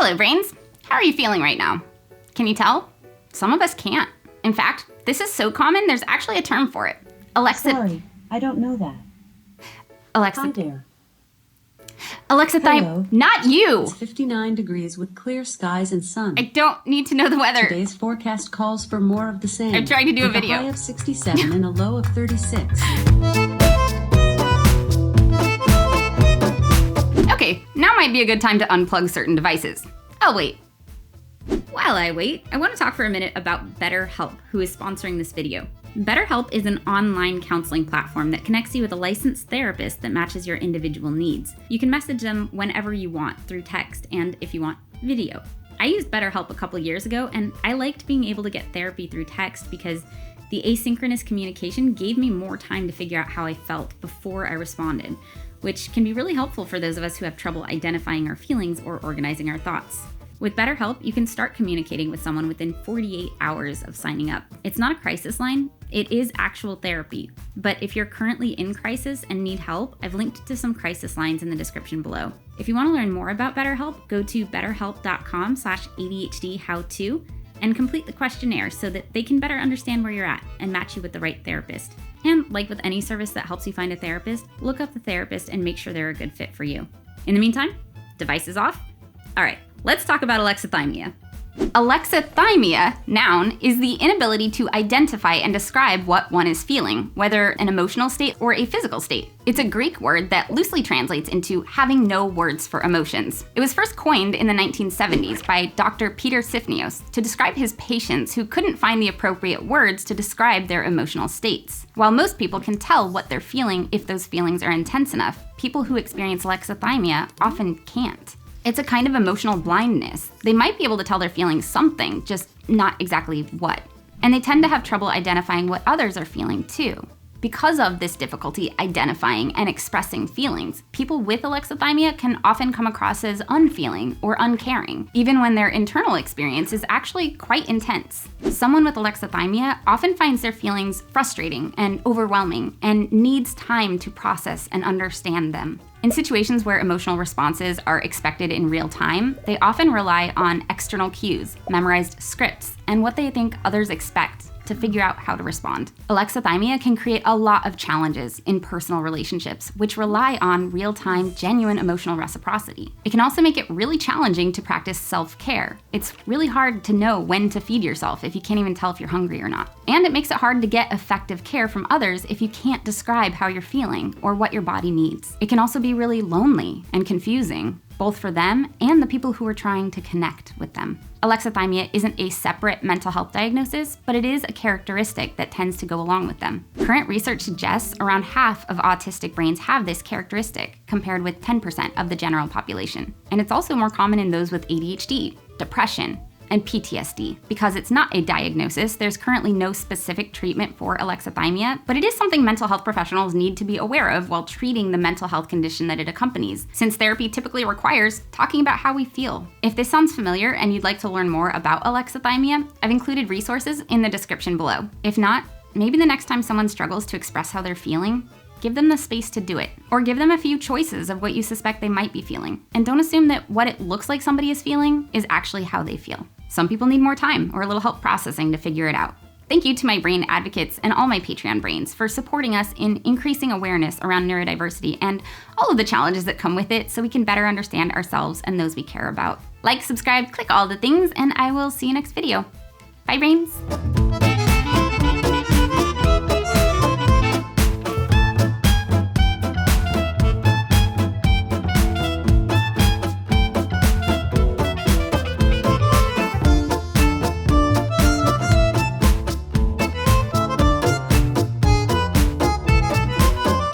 Hello, brains. How are you feeling right now? Can you tell? Some of us can't. In fact, this is so common, there's actually a term for it. Sorry, I don't know that. Alexa. Hi there. Alexa, Hello. not you. It's 59 degrees with clear skies and sun. I don't need to know the weather. Today's forecast calls for more of the same. I'm trying to do a with video. A high of 67 and a low of 36. Okay, now might be a good time to unplug certain devices. I'll wait. While I wait, I want to talk for a minute about BetterHelp, who is sponsoring this video. BetterHelp is an online counseling platform that connects you with a licensed therapist that matches your individual needs. You can message them whenever you want through text and, if you want, video. I used BetterHelp a couple years ago, and I liked being able to get therapy through text because the asynchronous communication gave me more time to figure out how I felt before I responded, which can be really helpful for those of us who have trouble identifying our feelings or organizing our thoughts. With BetterHelp, you can start communicating with someone within 48 hours of signing up. It's not a crisis line, it is actual therapy. But if you're currently in crisis and need help, I've linked to some crisis lines in the description below. If you want to learn more about BetterHelp, go to betterhelp.com/ADHDhowto and complete the questionnaire so that they can better understand where you're at and match you with the right therapist. And like with any service that helps you find a therapist, look up the therapist and make sure they're a good fit for you. In the meantime, devices off. All right, let's talk about alexithymia. Alexithymia, noun, is the inability to identify and describe what one is feeling, whether an emotional state or a physical state. It's a Greek word that loosely translates into having no words for emotions. It was first coined in the 1970s by Dr. Peter Sifnios to describe his patients who couldn't find the appropriate words to describe their emotional states. While most people can tell what they're feeling if those feelings are intense enough, people who experience alexithymia often can't. It's a kind of emotional blindness. They might be able to tell they're feeling something, just not exactly what. And they tend to have trouble identifying what others are feeling too. Because of this difficulty identifying and expressing feelings, people with alexithymia can often come across as unfeeling or uncaring, even when their internal experience is actually quite intense. Someone with alexithymia often finds their feelings frustrating and overwhelming and needs time to process and understand them. In situations where emotional responses are expected in real time, they often rely on external cues, memorized scripts, and what they think others expect to figure out how to respond. Alexithymia can create a lot of challenges in personal relationships, which rely on real-time, genuine emotional reciprocity. It can also make it really challenging to practice self-care. It's really hard to know when to feed yourself if you can't even tell if you're hungry or not. And it makes it hard to get effective care from others if you can't describe how you're feeling or what your body needs. It can also be really lonely and confusing, both for them and the people who are trying to connect with them. Alexithymia isn't a separate mental health diagnosis, but it is a characteristic that tends to go along with them. Current research suggests around half of autistic brains have this characteristic, compared with 10% of the general population. And it's also more common in those with ADHD, depression, and PTSD. Because it's not a diagnosis, there's currently no specific treatment for alexithymia, but it is something mental health professionals need to be aware of while treating the mental health condition that it accompanies, since therapy typically requires talking about how we feel. If this sounds familiar and you'd like to learn more about alexithymia, I've included resources in the description below. If not, maybe the next time someone struggles to express how they're feeling, give them the space to do it, or give them a few choices of what you suspect they might be feeling. And don't assume that what it looks like somebody is feeling is actually how they feel. Some people need more time or a little help processing to figure it out. Thank you to my brain advocates and all my Patreon brains for supporting us in increasing awareness around neurodiversity and all of the challenges that come with it so we can better understand ourselves and those we care about. Like, subscribe, click all the things, and I will see you next video. Bye, brains.